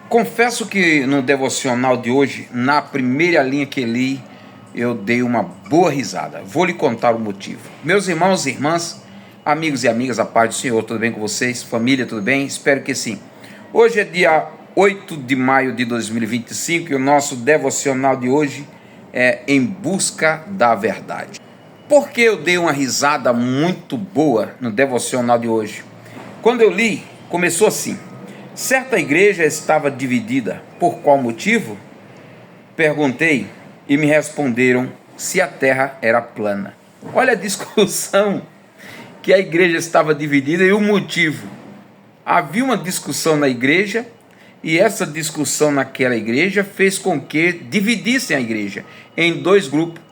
Confesso que no devocional de hoje, na primeira linha que li, eu dei uma boa risada. Vou lhe contar o motivo. Meus irmãos e irmãs, amigos e amigas, a paz do Senhor, tudo bem com vocês? Família, tudo bem? Espero que sim. Hoje é dia 8 de maio de 2025 e o nosso devocional de hoje é Em Busca da Verdade. Por que eu dei uma risada muito boa no devocional de hoje? Quando eu li, começou assim: certa igreja estava dividida. Por qual motivo? Perguntei e me responderam se a terra era plana. Olha a discussão, que a igreja estava dividida e o motivo. Havia uma discussão na igreja e essa discussão naquela igreja fez com que dividissem a igreja em dois grupos.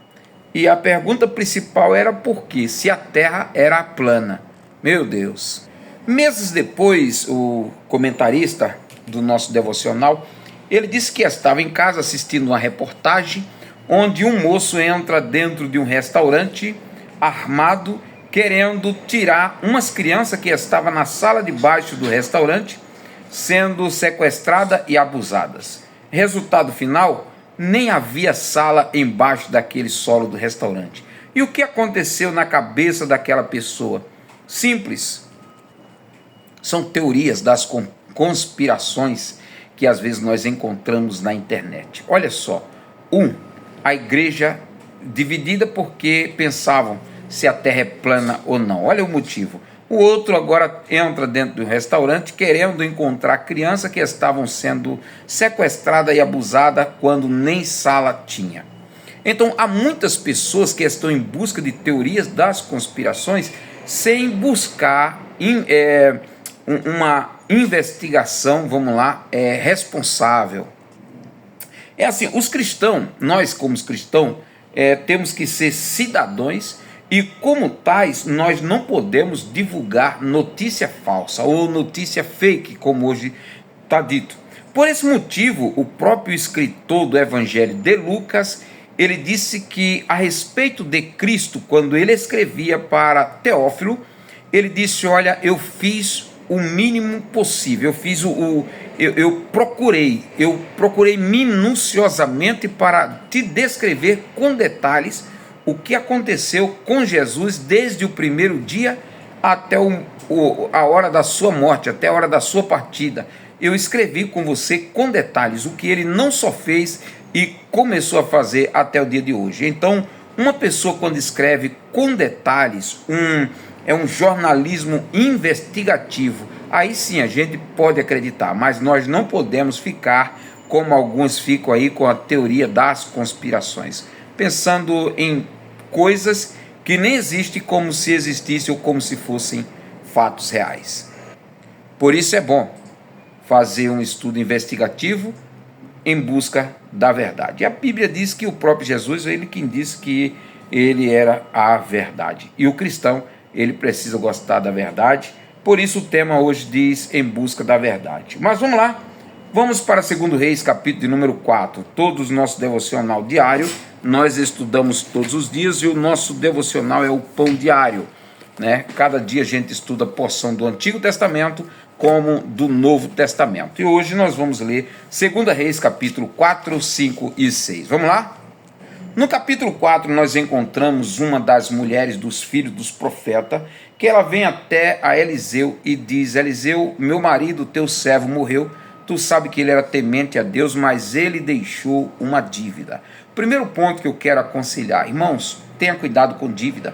E a pergunta principal era por quê? Se a terra era plana. Meu Deus! Meses depois, o comentarista do nosso devocional, ele disse que estava em casa assistindo uma reportagem onde um moço entra dentro de um restaurante armado, querendo tirar umas crianças que estavam na sala de baixo do restaurante, sendo sequestradas e abusadas. Resultado final, nem havia sala embaixo daquele solo do restaurante. E o que aconteceu na cabeça daquela pessoa? Simples. São teorias das conspirações que às vezes nós encontramos na internet. Olha só, a igreja dividida porque pensavam se a terra é plana ou não. Olha o motivo. O outro agora entra dentro do restaurante querendo encontrar crianças que estavam sendo sequestradas e abusadas quando nem sala tinha. Então há muitas pessoas que estão em busca de teorias das conspirações sem buscar uma investigação, responsável. É assim, os cristãos, nós como cristãos, temos que ser cidadãos e como tais, nós não podemos divulgar notícia falsa ou notícia fake, como hoje está dito. Por esse motivo, o próprio escritor do Evangelho de Lucas, ele disse que a respeito de Cristo, quando ele escrevia para Teófilo, ele disse: olha, eu fiz o mínimo possível, eu procurei minuciosamente para te descrever com detalhes o que aconteceu com Jesus desde o primeiro dia até a hora da sua morte, até a hora da sua partida. Eu escrevi com você com detalhes o que ele não só fez e começou a fazer até o dia de hoje. Então, uma pessoa quando escreve com detalhes, é um jornalismo investigativo, aí sim a gente pode acreditar, mas nós não podemos ficar como alguns ficam aí com a teoria das conspirações, pensando em coisas que nem existem como se existissem ou como se fossem fatos reais. Por isso é bom fazer um estudo investigativo em busca da verdade. E a Bíblia diz que o próprio Jesus, ele quem disse que ele era a verdade. E o cristão, ele precisa gostar da verdade. Por isso o tema hoje diz Em Busca da Verdade. Mas vamos lá. Vamos para 2 Reis, capítulo de número 4. Todos o nosso devocional diário, nós estudamos todos os dias e o nosso devocional é o pão diário, né? Cada dia a gente estuda porção do Antigo Testamento como do Novo Testamento. E hoje nós vamos ler 2 Reis, capítulo 4, 5 e 6. Vamos lá? No capítulo 4 nós encontramos uma das mulheres dos filhos dos profetas, que ela vem até a Eliseu e diz: Eliseu, meu marido, teu servo, morreu. Tu sabe que ele era temente a Deus, mas ele deixou uma dívida. Primeiro ponto que eu quero aconselhar: irmãos, tenha cuidado com dívida.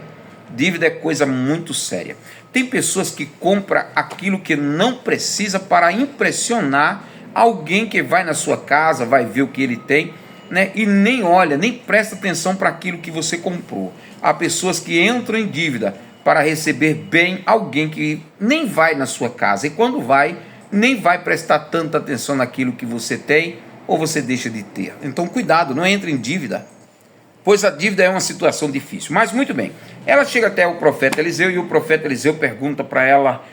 Dívida é coisa muito séria. Tem pessoas que compram aquilo que não precisa para impressionar alguém que vai na sua casa, vai ver o que ele tem, né? E nem olha, nem presta atenção para aquilo que você comprou. Há pessoas que entram em dívida para receber bem alguém que nem vai na sua casa, e quando vai, nem vai prestar tanta atenção naquilo que você tem ou você deixa de ter. Então cuidado, não entre em dívida, pois a dívida é uma situação difícil. Mas muito bem, ela chega até o profeta Eliseu e o profeta Eliseu pergunta para ela: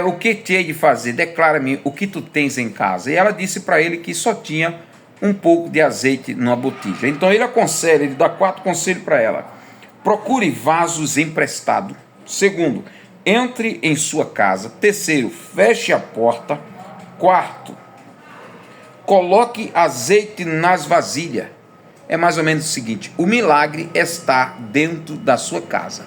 o que te hei de fazer? Declara-me o que tu tens em casa. E ela disse para ele que só tinha um pouco de azeite numa botija. Então ele aconselha, ele dá 4 conselhos para ela: procure vasos emprestados. Segundo, entre em sua casa. Terceiro, feche a porta. Quarto, coloque azeite nas vasilhas. É mais ou menos o seguinte: o milagre está dentro da sua casa.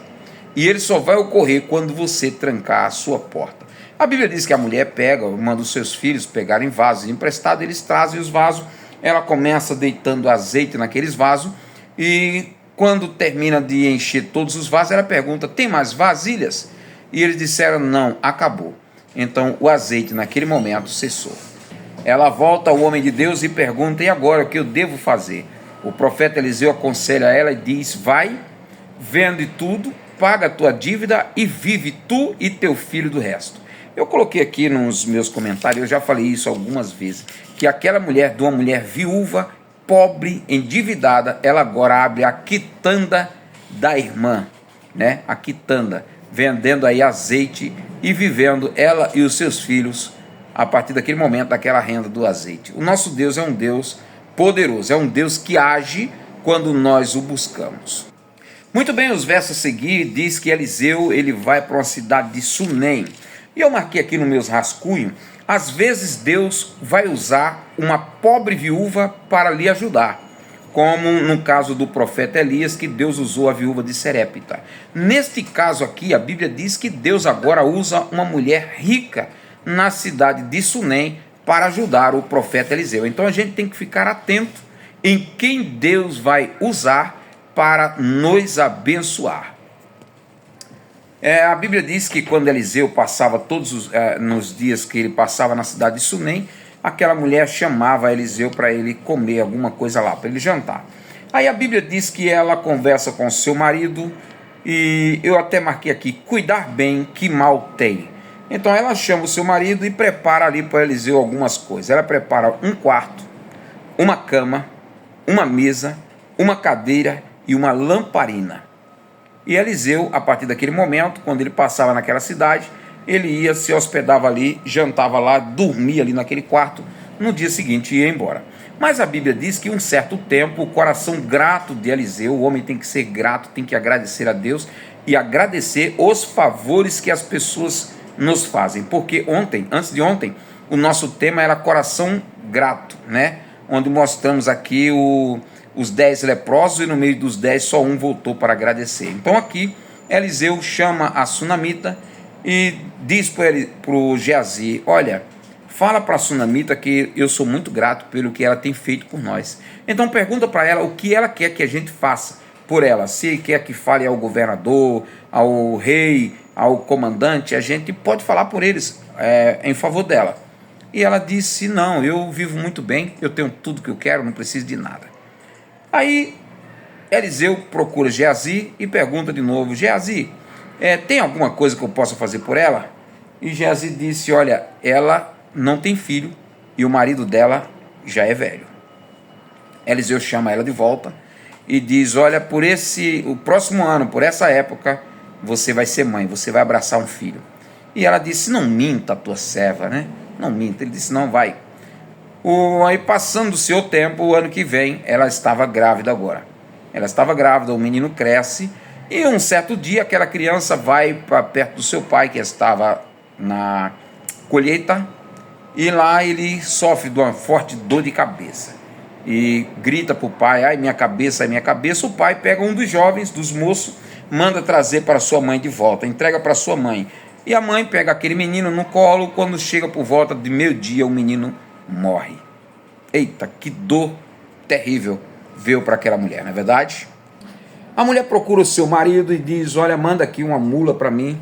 E ele só vai ocorrer quando você trancar a sua porta. A Bíblia diz que a mulher pega, manda os seus filhos pegarem vasos emprestados, eles trazem os vasos, ela começa deitando azeite naqueles vasos, e quando termina de encher todos os vasos, ela pergunta: tem mais vasilhas? E eles disseram: não, acabou. Então o azeite naquele momento cessou. Ela volta ao homem de Deus e pergunta: e agora, o que eu devo fazer? O profeta Eliseu aconselha ela e diz: vai, vende tudo, paga a tua dívida e vive tu e teu filho do resto. Eu coloquei aqui nos meus comentários, eu já falei isso algumas vezes, que aquela mulher, de uma mulher viúva, pobre, endividada, ela agora abre a quitanda da irmã, né? A quitanda, vendendo aí azeite e vivendo ela e os seus filhos a partir daquele momento, daquela renda do azeite. O nosso Deus é um Deus poderoso, é um Deus que age quando nós o buscamos. Muito bem, os versos a seguir diz que Eliseu ele vai para uma cidade de Sunem. E eu marquei aqui nos meus rascunhos: às vezes Deus vai usar uma pobre viúva para lhe ajudar, como no caso do profeta Elias, que Deus usou a viúva de Serepta. Neste caso aqui, a Bíblia diz que Deus agora usa uma mulher rica na cidade de Sunem para ajudar o profeta Eliseu. Então a gente tem que ficar atento em quem Deus vai usar para nos abençoar. A Bíblia diz que quando Eliseu passava nos dias que ele passava na cidade de Sunem, aquela mulher chamava Eliseu para ele comer alguma coisa lá, para ele jantar. Aí a Bíblia diz que ela conversa com seu marido, e eu até marquei aqui: cuidar bem, que mal tem. Então ela chama o seu marido e prepara ali para Eliseu algumas coisas. Ela prepara um quarto, uma cama, uma mesa, uma cadeira e uma lamparina. E Eliseu, a partir daquele momento, quando ele passava naquela cidade, ele ia, se hospedava ali, jantava lá, dormia ali naquele quarto, no dia seguinte ia embora. Mas a Bíblia diz que um certo tempo, o coração grato de Eliseu, o homem tem que ser grato, tem que agradecer a Deus e agradecer os favores que as pessoas nos fazem. Porque antes de ontem, o nosso tema era coração grato, né? Onde mostramos aqui os 10 leprosos, e no meio dos 10 só um voltou para agradecer. Então aqui Eliseu chama a sunamita e diz para o Geazi: olha, fala para a sunamita que eu sou muito grato pelo que ela tem feito por nós. Então pergunta para ela o que ela quer que a gente faça por ela. Se quer que fale ao governador, ao rei, ao comandante, a gente pode falar por eles em favor dela. E ela disse: não, eu vivo muito bem, eu tenho tudo que eu quero, não preciso de nada. Aí Eliseu procura Geazi e pergunta de novo: Geazi, tem alguma coisa que eu possa fazer por ela? E Geazi disse: olha, ela não tem filho e o marido dela já é velho. Eliseu chama ela de volta e diz: olha, o próximo ano, por essa época, você vai ser mãe, você vai abraçar um filho. E ela disse: não minta, tua serva, né? Não minta. Ele disse: não, vai. Aí passando o seu tempo, o ano que vem, ela estava grávida agora. Ela estava grávida, o menino cresce, e um certo dia aquela criança vai para perto do seu pai, que estava na colheita, e lá ele sofre de uma forte dor de cabeça. E grita para o pai: ai, minha cabeça, ai, minha cabeça. O pai pega um dos jovens, dos moços, manda trazer para sua mãe de volta, entrega para sua mãe. E a mãe pega aquele menino no colo. Quando chega por volta de meio-dia, o menino morre. Eita, que dor terrível veio para aquela mulher, não é verdade? A mulher procura o seu marido e diz: olha, manda aqui uma mula para mim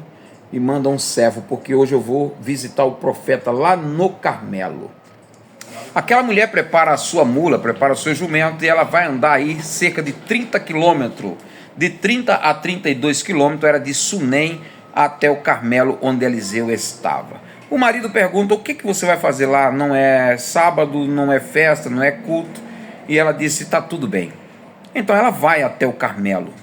e manda um servo, porque hoje eu vou visitar o profeta lá no Carmelo. Aquela mulher prepara a sua mula, prepara o seu jumento, e ela vai andar aí cerca de 30 quilômetros, de 30 a 32 quilômetros, era de Sunem até o Carmelo, onde Eliseu estava. O marido pergunta: o que você vai fazer lá? Não é sábado, não é festa, não é culto? E ela disse: está tudo bem. Então ela vai até o Carmelo.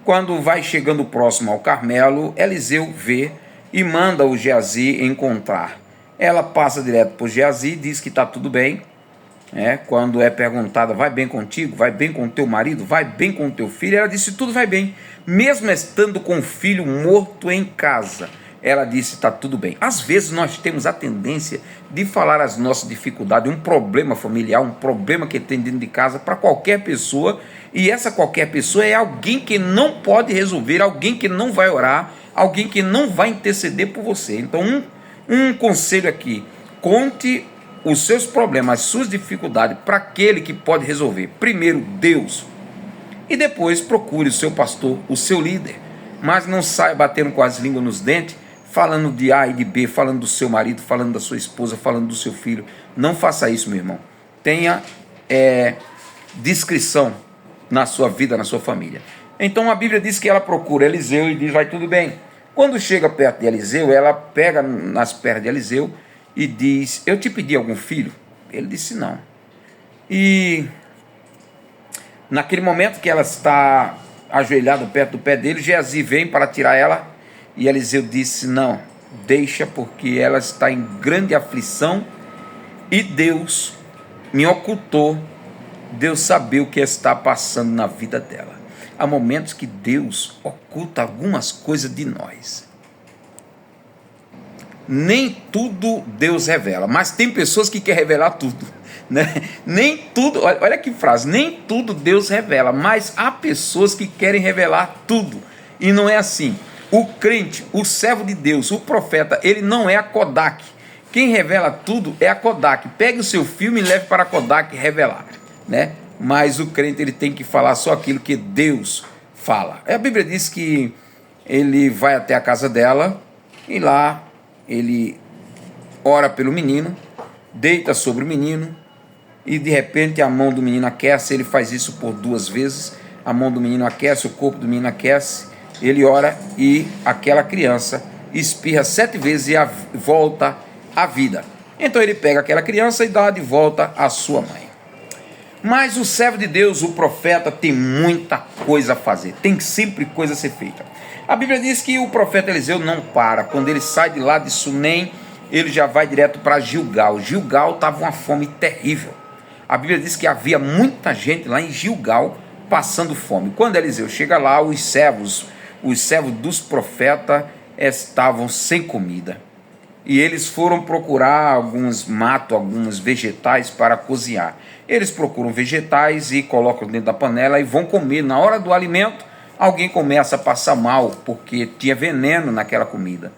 Quando vai chegando próximo ao Carmelo, Eliseu vê e manda o Geazi encontrar. Ela passa direto para o Geazi, diz que está tudo bem. Quando é perguntada: vai bem contigo? Vai bem com o teu marido? Vai bem com o teu filho? Ela disse: tudo vai bem, mesmo estando com o filho morto em casa. ela disse: está tudo bem. Às vezes nós temos a tendência de falar as nossas dificuldades, um problema familiar, um problema que tem dentro de casa para qualquer pessoa, e essa qualquer pessoa é alguém que não pode resolver, alguém que não vai orar, alguém que não vai interceder por você. Então um conselho aqui: conte os seus problemas, as suas dificuldades para aquele que pode resolver. Primeiro Deus, e depois procure o seu pastor, o seu líder. Mas não saia batendo com as línguas nos dentes, falando de A e de B, falando do seu marido, falando da sua esposa, falando do seu filho. Não faça isso, meu irmão. Tenha discrição na sua vida, na sua família. Então a Bíblia diz que ela procura Eliseu e diz: vai tudo bem. Quando chega perto de Eliseu, ela pega nas pernas de Eliseu e diz: eu te pedi algum filho? Ele disse: não. E naquele momento que ela está ajoelhada perto do pé dele, Geazi vem para tirar ela, e Eliseu disse: não, deixa, porque ela está em grande aflição e Deus me ocultou. Deus sabia o que está passando na vida dela. Há momentos que Deus oculta algumas coisas de nós. Nem tudo Deus revela, mas tem pessoas que querem revelar tudo, né? Nem tudo, olha que frase: nem tudo Deus revela, mas há pessoas que querem revelar tudo, e não é assim. O crente, o servo de Deus, o profeta, ele não é a Kodak. Quem revela tudo é a Kodak. Pegue o seu filme e leve para a Kodak revelar, né? Mas o crente, ele tem que falar só aquilo que Deus fala. A Bíblia diz que ele vai até a casa dela e lá ele ora pelo menino, deita sobre o menino, e de repente a mão do menino aquece. Ele faz isso por 2 vezes. A mão do menino aquece, o corpo do menino aquece. Ele ora e aquela criança espirra 7 vezes e volta à vida. Então ele pega aquela criança e dá de volta à sua mãe. Mas o servo de Deus, o profeta, tem muita coisa a fazer, tem sempre coisa a ser feita. A Bíblia diz que o profeta Eliseu não para. Quando ele sai de lá de Sunem, ele já vai direto para Gilgal. Gilgal estava uma fome terrível. A Bíblia diz que havia muita gente lá em Gilgal passando fome. Quando Eliseu chega lá, os servos dos profetas estavam sem comida. E eles foram procurar alguns matos, alguns vegetais para cozinhar. Eles procuram vegetais e colocam dentro da panela e vão comer. Na hora do alimento, alguém começa a passar mal, porque tinha veneno naquela comida.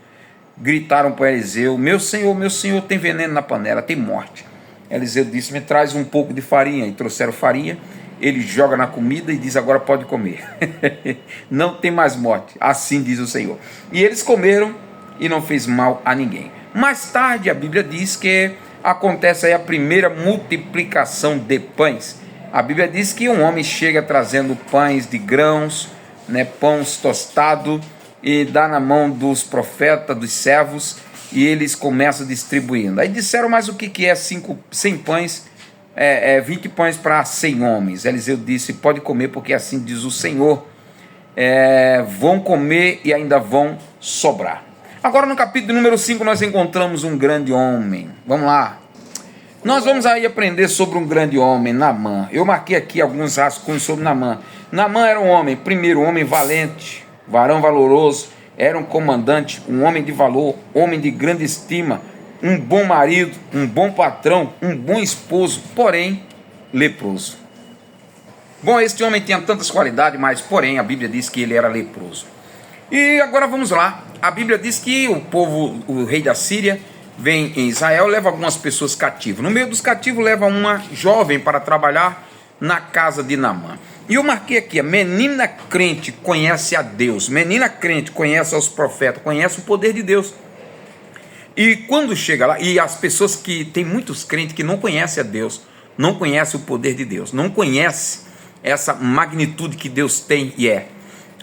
Gritaram para Eliseu: meu senhor, tem veneno na panela, tem morte. Eliseu disse: me traz um pouco de farinha. E trouxeram farinha. Ele joga na comida e diz: agora pode comer. Não tem mais morte, assim diz o Senhor. E eles comeram e não fez mal a ninguém. Mais tarde a Bíblia diz que acontece aí a primeira multiplicação de pães. A Bíblia diz que um homem chega trazendo pães de grãos, né, pães tostados, e dá na mão dos profetas, dos servos, e eles começam distribuindo. Aí disseram: mas o que é 100 pães, 20 pães para 100 homens? Eliseu disse: pode comer, porque assim diz o Senhor, vão comer e ainda vão sobrar. Agora no capítulo número 5 nós encontramos um grande homem. Vamos lá. Nós vamos aí aprender sobre um grande homem, Naamã. Eu marquei aqui alguns rascunhos sobre Naamã. Naamã era um homem, primeiro, um homem valente, varão valoroso, era um comandante, um homem de valor, homem de grande estima, um bom marido, um bom patrão, um bom esposo, porém leproso. Bom, este homem tinha tantas qualidades, mas porém a Bíblia diz que ele era leproso. E agora vamos lá. A Bíblia diz que o rei da Síria vem em Israel, leva algumas pessoas cativas. No meio dos cativos leva uma jovem para trabalhar na casa de Naamã. E eu marquei aqui: a menina crente conhece a Deus, menina crente conhece os profetas, conhece o poder de Deus. E quando chega lá, e as pessoas que, tem muitos crentes que não conhecem a Deus, não conhecem o poder de Deus, não conhecem essa magnitude que Deus tem e é.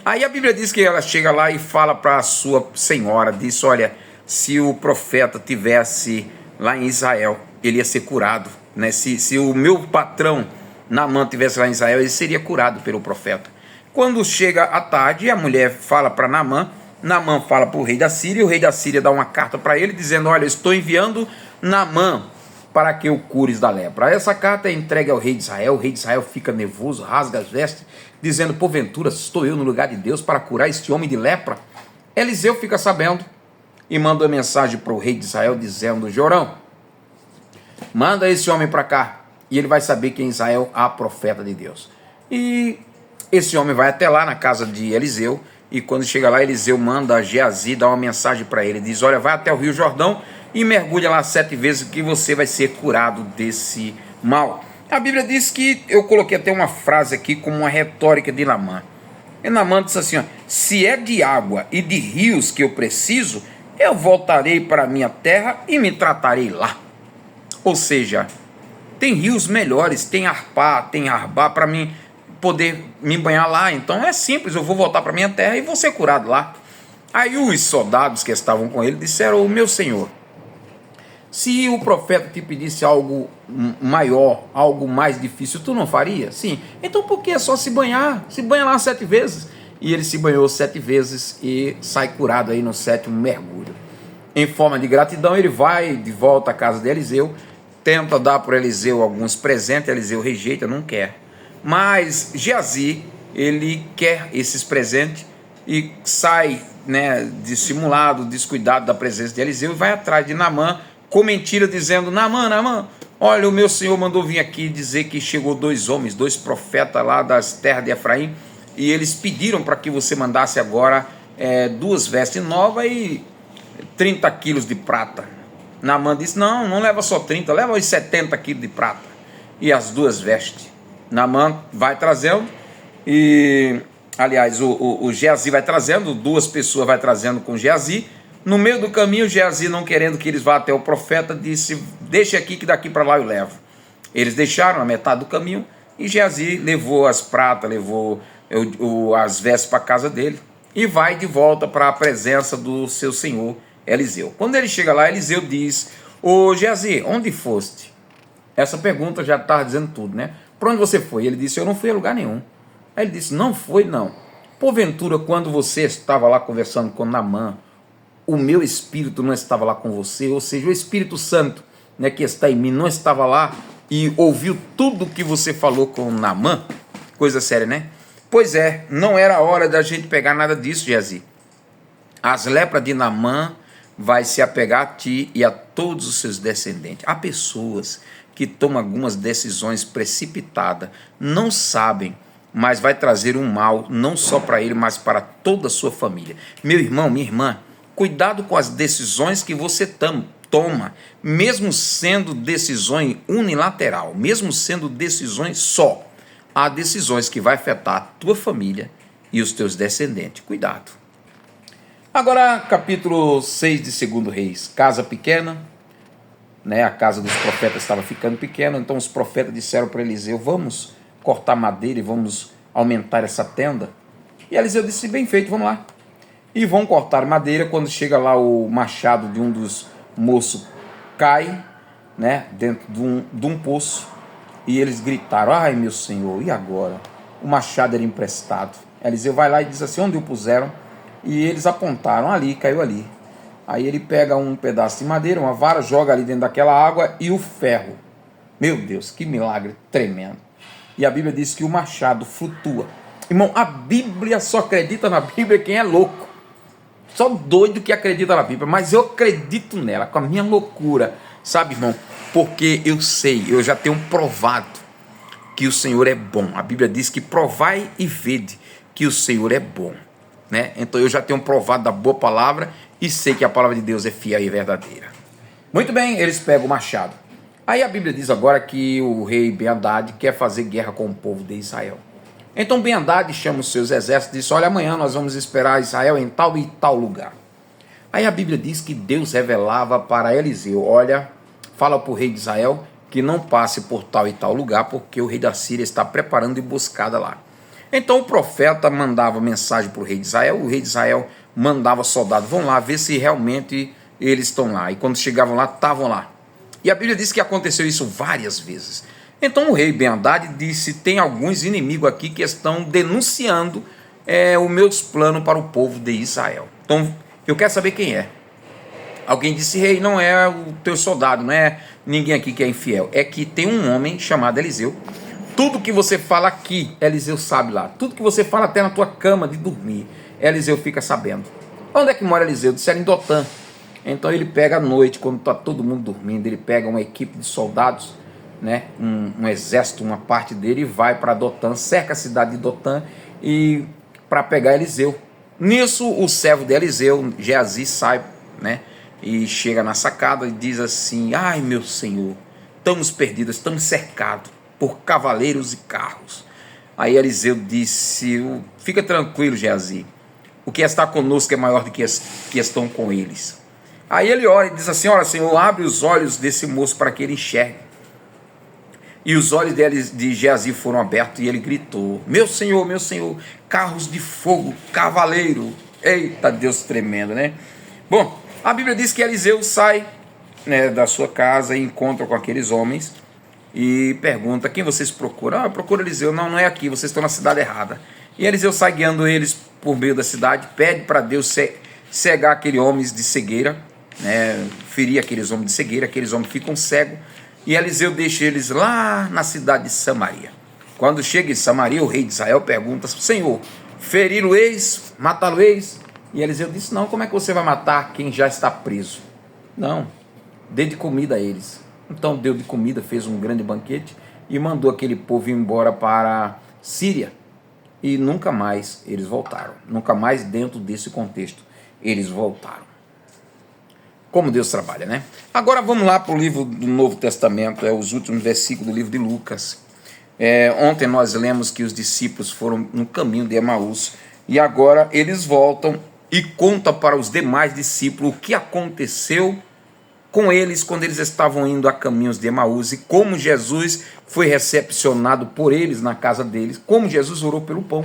Aí a Bíblia diz que ela chega lá e fala para a sua senhora, diz: olha, se o profeta tivesse lá em Israel, ele ia ser curado, né? Se o meu patrão Naamã tivesse lá em Israel, ele seria curado pelo profeta. Quando chega a tarde, a mulher fala para Naamã, Naamã fala para o rei da Síria, o rei da Síria dá uma carta para ele, dizendo: olha, estou enviando Naamã para que o cures da lepra. Essa carta é entregue ao rei de Israel. O rei de Israel fica nervoso, rasga as vestes, dizendo: porventura estou eu no lugar de Deus para curar este homem de lepra? Eliseu fica sabendo, e manda uma mensagem para o rei de Israel dizendo: Jorão, manda esse homem para cá e ele vai saber que em Israel há profeta de Deus. E esse homem vai até lá na casa de Eliseu, e quando chega lá, Eliseu manda Geazi dar uma mensagem para ele, diz: olha, vai até o rio Jordão e mergulha lá 7 vezes que você vai ser curado desse mal. A Bíblia diz que, eu coloquei até uma frase aqui como uma retórica de Naamã. E Naamã disse assim: ó, se é de água e de rios que eu preciso, eu voltarei para a minha terra e me tratarei lá. Ou seja, tem rios melhores, tem Arbá para mim poder me banhar lá. Então é simples, eu vou voltar para minha terra e vou ser curado lá. Aí os soldados que estavam com ele disseram: meu senhor, se o profeta te pedisse algo maior, algo mais difícil, tu não faria? Sim. Então por que é só se banhar? Se banha lá 7 vezes. E ele se banhou 7 vezes e sai curado aí no 7º mergulho. Em forma de gratidão, ele vai de volta à casa de Eliseu, tenta dar para Eliseu alguns presentes, Eliseu rejeita, não quer. Mas Geazi, ele quer esses presentes e sai, né, dissimulado, descuidado da presença de Eliseu e vai atrás de Naamã, com mentira, dizendo: Naamã, olha, o meu senhor mandou vir aqui dizer que chegou 2 homens, 2 profetas lá das terras de Efraim, e eles pediram para que você mandasse agora 2 vestes novas e 30 quilos de prata. Naamã disse: não leva só 30, leva os 70 quilos de prata e as 2 vestes. Naamã vai trazendo, e aliás, o Geazi vai trazendo, 2 pessoas vai trazendo com Geazi. No meio do caminho, Geazi, não querendo que eles vá até o profeta, disse: deixa aqui que daqui para lá eu levo. Eles deixaram a metade do caminho e Geazi levou as pratas, levou as vestes para a casa dele e vai de volta para a presença do seu senhor Eliseu. Quando ele chega lá, Eliseu diz: ô Geazi, onde foste? Essa pergunta já está dizendo tudo, né? Para onde você foi? Ele disse: eu não fui a lugar nenhum. Aí ele disse: não foi não. Porventura, quando você estava lá conversando com Naamã, o meu espírito não estava lá com você? Ou seja, o Espírito Santo, né, que está em mim, não estava lá e ouviu tudo que você falou com Naamã? Coisa séria, né? Pois é, não era a hora da gente pegar nada disso, Geazi. As lepras de Naamã vai se apegar a ti e a todos os seus descendentes. Há pessoas que tomam algumas decisões precipitadas, não sabem, mas vai trazer um mal, não só para ele, mas para toda a sua família. Meu irmão, minha irmã, cuidado com as decisões que você toma, mesmo sendo decisões unilateral, mesmo sendo decisões só. Há decisões que vai afetar a tua família e os teus descendentes. Cuidado. Agora, capítulo 6 de 2 Reis. Casa pequena, né? A casa dos profetas estava ficando pequena, então os profetas disseram para Eliseu: vamos cortar madeira e vamos aumentar essa tenda. E Eliseu disse: bem feito, vamos lá. E vão cortar madeira. Quando chega lá, o machado de um dos moços cai, né, dentro de um poço, e eles gritaram: ai meu senhor, e agora? O machado era emprestado. Eliseu vai lá e diz assim: onde o puseram? E eles apontaram: ali, caiu ali. Aí ele pega um pedaço de madeira, uma vara, joga ali dentro daquela água, e o ferro. Meu Deus, que milagre tremendo. E a Bíblia diz que o machado flutua. Irmão, a Bíblia só acredita na Bíblia quem é louco. Só doido que acredita na Bíblia, mas eu acredito nela, com a minha loucura, sabe, irmão? Porque eu sei, eu já tenho provado que o Senhor é bom. A Bíblia diz que provai e vede que o Senhor é bom, né? Então eu já tenho provado da boa palavra e sei que a palavra de Deus é fiel e verdadeira. Muito bem, eles pegam o machado. Aí a Bíblia diz agora que o rei Ben-Hadad quer fazer guerra com o povo de Israel. Então Ben-Hadad chama os seus exércitos e diz: olha, amanhã nós vamos esperar Israel em tal e tal lugar. Aí a Bíblia diz que Deus revelava para Eliseu: olha, fala para o rei de Israel que não passe por tal e tal lugar, porque o rei da Síria está preparando emboscada lá. Então o profeta mandava mensagem para o rei de Israel, o rei de Israel mandava soldados: vão lá ver se realmente eles estão lá. E quando chegavam lá, estavam lá. E a Bíblia diz que aconteceu isso várias vezes. Então o rei Ben-Hadad disse: tem alguns inimigos aqui que estão denunciando os meus planos para o povo de Israel. Então eu quero saber quem é. Alguém disse: rei, não é o teu soldado, não é ninguém aqui que é infiel. É que tem um homem chamado Eliseu. Tudo que você fala aqui, Eliseu sabe lá. Tudo que você fala até na tua cama de dormir, Eliseu fica sabendo. Onde é que mora Eliseu? Disseram: em Dotã. Então ele pega à noite, quando está todo mundo dormindo, ele pega uma equipe de soldados, né, um exército, uma parte dele, e vai para Dotã, cerca a cidade de Dotã, e para pegar Eliseu. Nisso o servo de Eliseu, Geazi, sai, né, e chega na sacada e diz assim: ai meu senhor, estamos perdidos, estamos cercados por cavaleiros e carros. Aí Eliseu disse: fica tranquilo, Geazi, o que está conosco é maior do que estão com eles. Aí ele ora e diz assim: ora, Senhor, abre os olhos desse moço para que ele enxergue. E os olhos de Geazi foram abertos e ele gritou: meu senhor, carros de fogo, cavaleiro. Eita Deus tremendo, né? Bom, a Bíblia diz que Eliseu sai, né, da sua casa e encontra com aqueles homens e pergunta: quem vocês procuram? Ah, eu procuro Eliseu. Não, não é aqui, vocês estão na cidade errada. E Eliseu sai guiando eles por meio da cidade, pede para Deus cegar aqueles homens de cegueira, né, ferir aqueles homens de cegueira, aqueles homens ficam cegos. E Eliseu deixa eles lá na cidade de Samaria. Quando chega em Samaria, o rei de Israel pergunta: Senhor, feri-lo-eis, matá-lo-eis? E Eliseu disse: não, como é que você vai matar quem já está preso? Não, dê de comida a eles. Então deu de comida, fez um grande banquete e mandou aquele povo ir embora para Síria. E nunca mais eles voltaram. Nunca mais dentro desse contexto eles voltaram. Como Deus trabalha, né? Agora vamos lá para o livro do Novo Testamento, os últimos versículos do livro de Lucas. Ontem nós lemos que os discípulos foram no caminho de Emaús e agora eles voltam e contam para os demais discípulos o que aconteceu com eles quando eles estavam indo a caminhos de Emaús e como Jesus foi recepcionado por eles na casa deles, como Jesus orou pelo pão.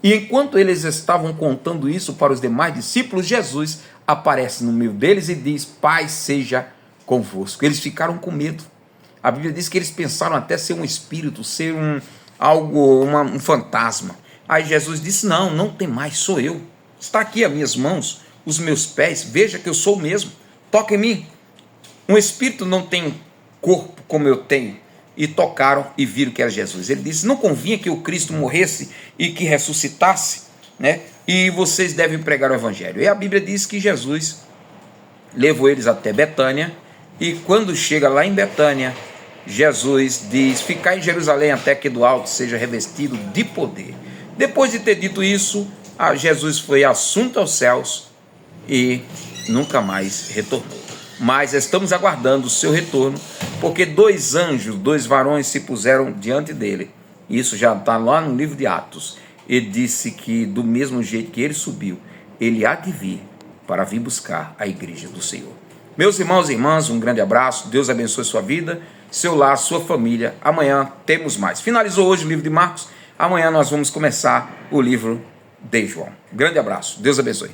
E enquanto eles estavam contando isso para os demais discípulos, Jesus aparece no meio deles e diz: paz seja convosco. Eles ficaram com medo. A Bíblia diz que eles pensaram até ser um espírito, ser um fantasma. Aí Jesus disse: não, não tem mais, sou eu. Está aqui as minhas mãos, os meus pés, veja que eu sou o mesmo. Toca em mim. Um espírito não tem corpo como eu tenho. E tocaram e viram que era Jesus. Ele disse: não convinha que o Cristo morresse e que ressuscitasse, né? E vocês devem pregar o evangelho. E a Bíblia diz que Jesus levou eles até Betânia, e quando chega lá em Betânia, Jesus diz: ficai em Jerusalém até que do alto seja revestido de poder. Depois de ter dito isso, Jesus foi assunto aos céus e nunca mais retornou. Mas estamos aguardando o seu retorno, porque 2 anjos, 2 varões se puseram diante dele. Isso já está lá no livro de Atos. Ele disse que do mesmo jeito que ele subiu, ele há de vir para vir buscar a igreja do Senhor. Meus irmãos e irmãs, um grande abraço. Deus abençoe sua vida, seu lar, sua família. Amanhã temos mais. Finalizou hoje o livro de Marcos. Amanhã nós vamos começar o livro de João. Grande abraço. Deus abençoe.